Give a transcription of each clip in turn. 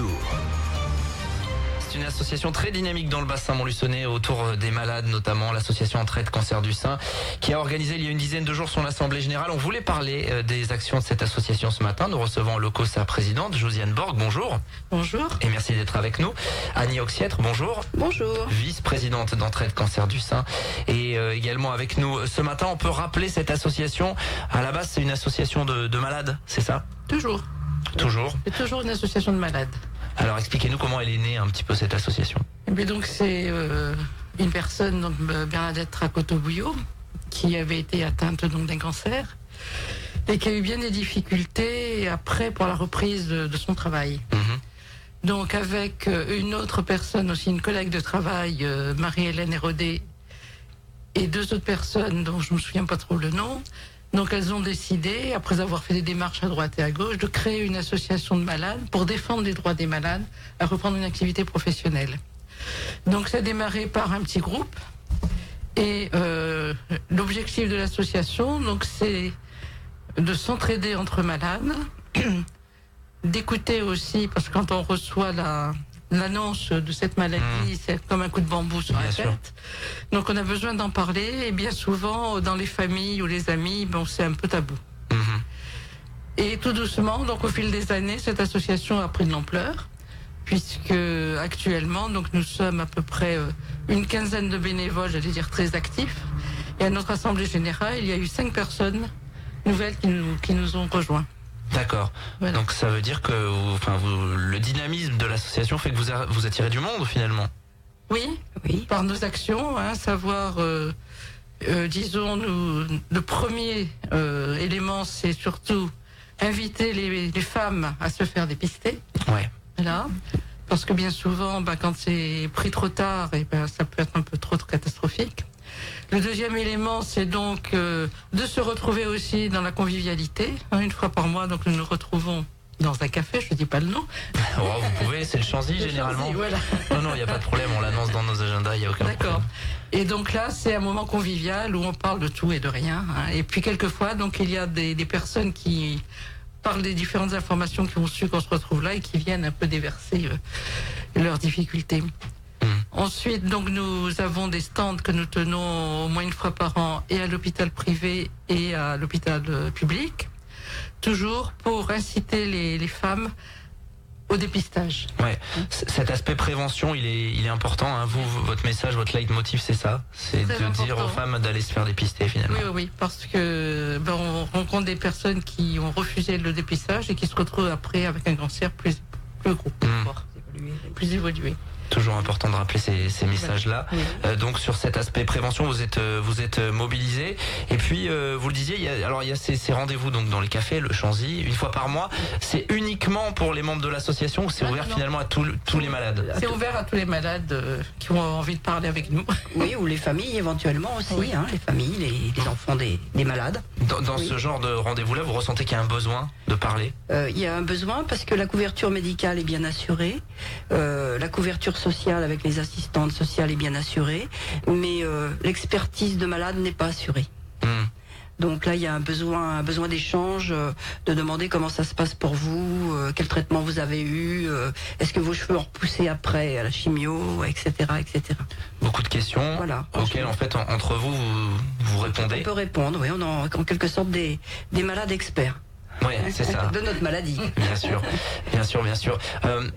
Tour. C'est une association très dynamique dans le bassin montluçonnais autour des malades, notamment l'association Entraide Cancer du Sein, qui a organisé il y a une dizaine de jours son assemblée générale. On voulait parler des actions de cette association ce matin. Nous recevons en locaux sa présidente, Josiane Borg. Bonjour. Bonjour. Et merci d'être avec nous. Annie Oxiètre, bonjour. Bonjour. Vice-présidente d'Entraide Cancer du Sein. Et également avec nous ce matin, on peut rappeler cette association. À la base, c'est une association de malades, c'est ça? Toujours. Toujours. C'est toujours une association de malades. Alors expliquez-nous comment elle est née un petit peu cette association. Et bien donc c'est une personne, donc Bernadette Racoto-Bouillot, qui avait été atteinte donc d'un cancer et qui a eu bien des difficultés après pour la reprise de son travail. Donc avec une autre personne aussi, une collègue de travail, Marie-Hélène Hérodé, et deux autres personnes dont je me souviens pas trop le nom. Donc elles ont décidé, après avoir fait des démarches à droite et à gauche, de créer une association de malades pour défendre les droits des malades à reprendre une activité professionnelle. Donc ça a démarré par un petit groupe et l'objectif de l'association, donc c'est de s'entraider entre malades, d'écouter aussi, parce que quand on reçoit l'annonce de cette maladie, c'est comme un coup de bambou sur la tête. Donc on a besoin d'en parler et bien souvent dans les familles ou les amis, bon c'est un peu tabou. Et tout doucement, donc au fil des années, cette association a pris de l'ampleur, puisque actuellement, donc nous sommes à peu près une quinzaine de bénévoles, j'allais dire très actifs. Et à notre assemblée générale, il y a eu 5 personnes nouvelles qui nous ont rejoints. D'accord. Voilà. Donc ça veut dire que le dynamisme de l'association fait que vous attirez du monde finalement. Oui. Par nos actions, savoir, disons, le premier élément, c'est surtout inviter les femmes à se faire dépister. Ouais. Voilà. Parce que bien souvent, quand c'est pris trop tard, ça peut être un peu trop catastrophique. Le deuxième élément, c'est donc de se retrouver aussi dans la convivialité. Une fois par mois, donc nous nous retrouvons dans un café, je ne dis pas le nom. Oh, vous pouvez, c'est le Chanzy généralement. Chanzy, voilà. Non, il n'y a pas de problème, on l'annonce dans nos agendas, il n'y a aucun problème. D'accord. Et donc là, c'est un moment convivial où on parle de tout et de rien. Et puis quelquefois, donc il y a des personnes qui parlent des différentes informations qui ont su qu'on se retrouve là et qui viennent un peu déverser leurs difficultés. Ensuite, donc nous avons des stands que nous tenons au moins une fois par an et à l'hôpital privé et à l'hôpital public, toujours pour inciter les femmes au dépistage. Ouais. Cet aspect prévention, il est important. Vous, votre message, votre leitmotiv, c'est ça, c'est de dire aux femmes d'aller se faire dépister finalement. Oui, parce que on rencontre des personnes qui ont refusé le dépistage et qui se retrouvent après avec un cancer plus gros, plus évolué. Toujours important de rappeler ces messages-là. Oui. Donc sur cet aspect prévention, vous êtes mobilisés. Et puis vous le disiez, il y a ces rendez-vous donc dans les cafés, le Chanzy, une fois par mois. C'est uniquement pour les membres de l'association ou c'est ouvert finalement à tous les malades? C'est ouvert à tous les malades qui ont envie de parler avec nous. Oui, ou les familles éventuellement aussi. Oui. Les familles, les enfants des malades. Dans ce genre de rendez-vous-là, vous ressentez qu'il y a un besoin de parler? Il y a un besoin parce que la couverture médicale est bien assurée. La couverture sociale avec les assistantes sociales est bien assurée, mais l'expertise de malade n'est pas assurée. Donc là, il y a un besoin d'échange, de demander comment ça se passe pour vous, quel traitement vous avez eu, est-ce que vos cheveux ont repoussé après à la chimio, etc., etc. Beaucoup de questions auxquelles en fait entre vous répondez. On peut répondre, oui, on est en quelque sorte des malades experts. Oui, c'est ça. De notre maladie. Bien sûr.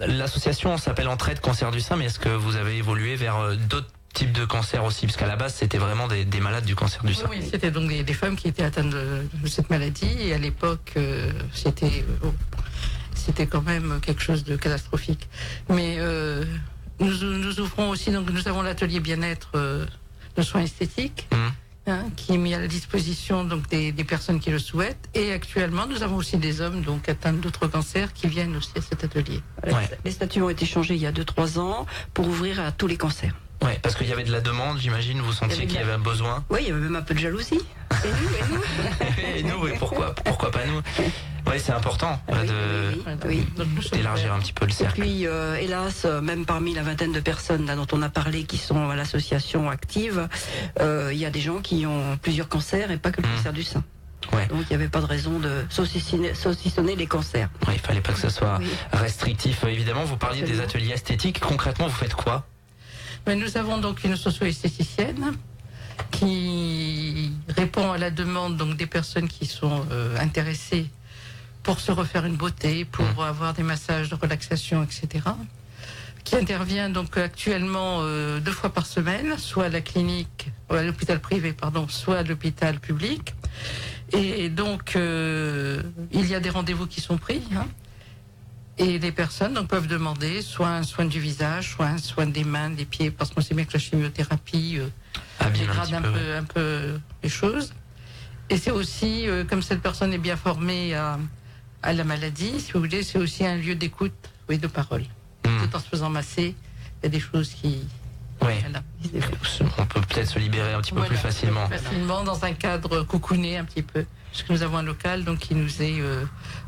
L'association s'appelle Entraide Cancer du Sein, mais est-ce que vous avez évolué vers d'autres types de cancers aussi? Parce qu'à la base, c'était vraiment des malades du cancer du sein. Oui, c'était donc des femmes qui étaient atteintes de cette maladie. Et à l'époque, c'était quand même quelque chose de catastrophique. Mais nous ouvrons aussi, donc nous avons l'atelier bien-être de soins esthétiques. Qui est mis à la disposition donc des personnes qui le souhaitent. Et actuellement, nous avons aussi des hommes donc atteints d'autres cancers qui viennent aussi à cet atelier. Les statuts ont été changés il y a 2-3 ans pour ouvrir à tous les cancers. Ouais, parce qu'il y avait de la demande, j'imagine, vous sentiez qu'il y avait un besoin. Oui, il y avait même un peu de jalousie. Et nous, oui, pourquoi pas nous? Oui, c'est important d'élargir un petit peu le cercle. Et puis, hélas, même parmi la vingtaine de personnes là, dont on a parlé qui sont à l'association active, il y a des gens qui ont plusieurs cancers et pas que le cancer du sein. Ouais. Donc il n'y avait pas de raison de saucissonner les cancers. Ouais, il fallait pas que ce soit restrictif. Évidemment, vous parliez des ateliers esthétiques. Concrètement, vous faites quoi? Nous avons donc une socio-esthéticienne qui répond à la demande donc des personnes qui sont intéressées pour se refaire une beauté, pour avoir des massages de relaxation, etc. Qui intervient donc actuellement 2 fois par semaine, soit à la clinique, à l'hôpital privé, soit à l'hôpital public. Et donc il y a des rendez-vous qui sont pris. Et les personnes donc, peuvent demander soit un soin du visage, soit un soin des mains, des pieds, parce qu'on sait bien que la chimiothérapie dégrade un peu les choses. Et c'est aussi, comme cette personne est bien formée à la maladie, si vous voulez, c'est aussi un lieu d'écoute et de parole. Tout en se faisant masser, il y a des choses qui... Oui, on peut peut-être se libérer un petit peu plus facilement. Facilement, dans un cadre coucouné un petit peu. Parce que nous avons un local donc, qui nous est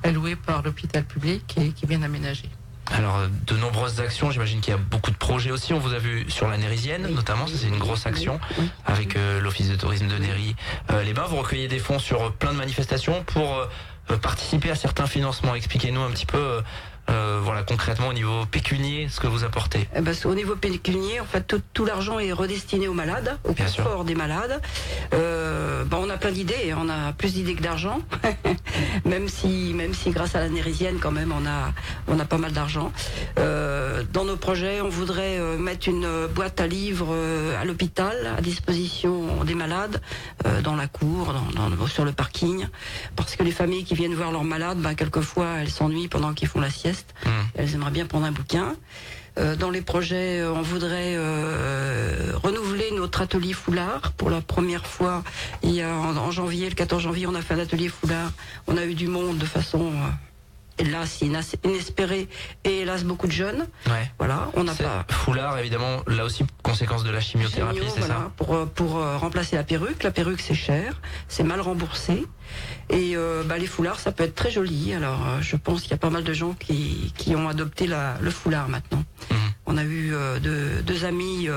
alloué par l'hôpital public et qui est bien aménagé. Alors, de nombreuses actions, j'imagine qu'il y a beaucoup de projets aussi. On vous a vu sur la Nérisienne, notamment, ça c'est une grosse action avec l'Office de tourisme de Néry-les-Bains. Vous recueillez des fonds sur plein de manifestations pour participer à certains financements. Expliquez-nous un petit peu... voilà, concrètement au niveau pécunier, ce que vous apportez. Au niveau pécunier, en fait, tout l'argent est redestiné aux malades, au confort des malades. On a plein d'idées, on a plus d'idées que d'argent, même si grâce à la Nérisienne, quand même, on a pas mal d'argent. Dans nos projets, on voudrait mettre une boîte à livres à l'hôpital, à disposition des malades, dans la cour, sur le parking, parce que les familles qui viennent voir leurs malades, quelquefois, elles s'ennuient pendant qu'ils font la sieste. Elles aimeraient bien prendre un bouquin. Dans les projets, on voudrait renouveler notre atelier foulard. Pour la première fois, en janvier, le 14 janvier, on a fait un atelier foulard. On a eu du monde de façon... hélas, inespérée, et hélas, beaucoup de jeunes. Ouais. Voilà, on n'a pas... Foulard, évidemment, là aussi, conséquence de la chimiothérapie, c'est ça? Pour remplacer la perruque. La perruque, c'est cher, c'est mal remboursé. Et les foulards, ça peut être très joli. Alors, je pense qu'il y a pas mal de gens qui ont adopté le foulard maintenant. On a eu deux amies,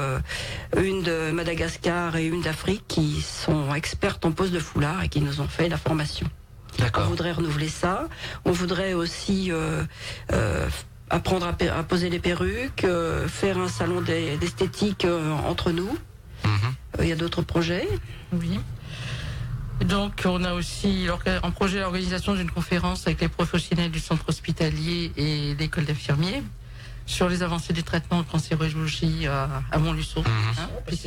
une de Madagascar et une d'Afrique, qui sont expertes en pose de foulard et qui nous ont fait la formation. D'accord. On voudrait renouveler ça. On voudrait aussi apprendre à poser les perruques, faire un salon d'esthétique entre nous. Il y a d'autres projets. Oui. Donc, on a aussi en projet l'organisation d'une conférence avec les professionnels du centre hospitalier et l'école d'infirmiers sur les avancées du traitement de cancérologie à Montluçon.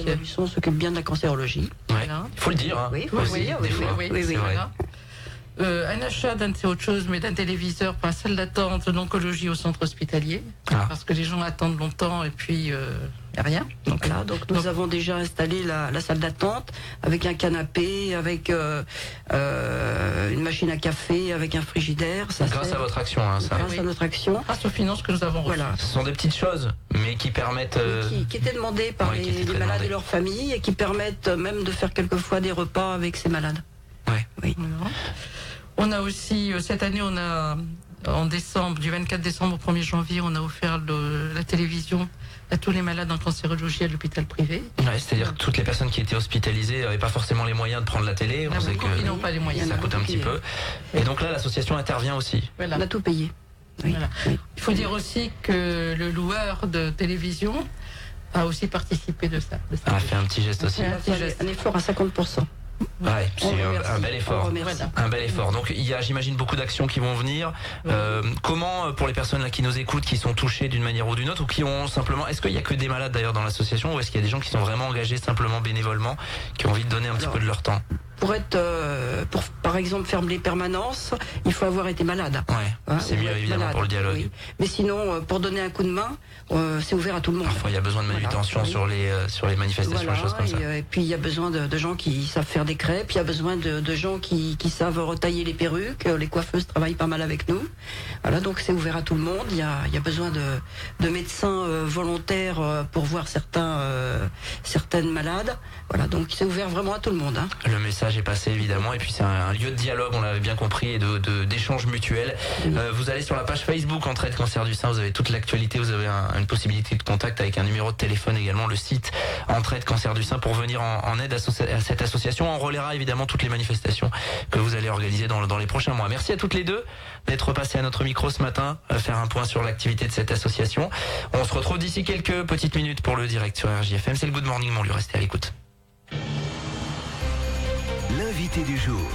Montluçon s'occupe bien de la cancérologie. Ouais. Voilà. Il faut le dire. Oui, il faut le dire. Oui. Voilà. Un achat c'est autre chose, mais d'un téléviseur pour la salle d'attente d'oncologie au centre hospitalier, parce que les gens attendent longtemps et puis il n'y a rien. Donc nous avons déjà installé la salle d'attente avec un canapé, avec une machine à café, avec un frigidaire. Grâce à votre action, ça. Grâce à notre action. Grâce aux finances que nous avons reçues. Voilà. Ce sont des petites choses, mais qui permettent... Qui étaient demandées par les malades et leurs familles, et qui permettent même de faire quelquefois des repas avec ces malades. Ouais. Oui. On a aussi, cette année, en décembre, du 24 décembre au 1er janvier, on a offert la télévision à tous les malades en cancérologie à l'hôpital privé. Ouais, c'est-à-dire que toutes les personnes qui étaient hospitalisées n'avaient pas forcément les moyens de prendre la télé. On sait qu'ils n'ont pas les moyens. Ça coûte un petit peu. Et donc là, l'association intervient aussi. Voilà. On a tout payé. Oui. Voilà. Il faut dire aussi que le loueur de télévision a aussi participé de ça. A fait un petit geste aussi. Un effort à 50%. Ouais, c'est un bel effort. Voilà. Un bel effort. Donc il y a, j'imagine, beaucoup d'actions qui vont venir. Comment, pour les personnes là qui nous écoutent, qui sont touchées d'une manière ou d'une autre, ou qui ont simplement, est-ce qu'il y a que des malades d'ailleurs dans l'association, ou est-ce qu'il y a des gens qui sont vraiment engagés simplement bénévolement, qui ont envie de donner un petit peu de leur temps? Pour par exemple, faire les permanences, il faut avoir été malade. Ouais, c'est mieux évidemment malade, pour le dialogue. Oui. Mais sinon, pour donner un coup de main, c'est ouvert à tout le monde. Parfois, il y a besoin de manutention sur les manifestations, des choses comme ça. Et puis, il y a besoin de gens qui savent faire des crêpes, il y a besoin de gens qui savent retailler les perruques. Les coiffeuses travaillent pas mal avec nous. Voilà, donc c'est ouvert à tout le monde. Il y a besoin de médecins volontaires pour voir certaines malades. Voilà, donc c'est ouvert vraiment à tout le monde. Le message message est passé évidemment. Et puis c'est un lieu de dialogue, on l'avait bien compris, et d'échange mutuel. Vous allez sur la page Facebook Entraide Cancer du Sein, vous avez toute l'actualité, vous avez une possibilité de contact avec un numéro de téléphone également, le site Entraide Cancer du Sein pour venir en aide à cette association. On relaiera évidemment toutes les manifestations que vous allez organiser dans les prochains mois. Merci à toutes les deux d'être passées à notre micro ce matin, faire un point sur l'activité de cette association. On se retrouve d'ici quelques petites minutes pour le direct sur RJFM. C'est le Good Morning Montluy, restez à l'écoute. L'invité du jour.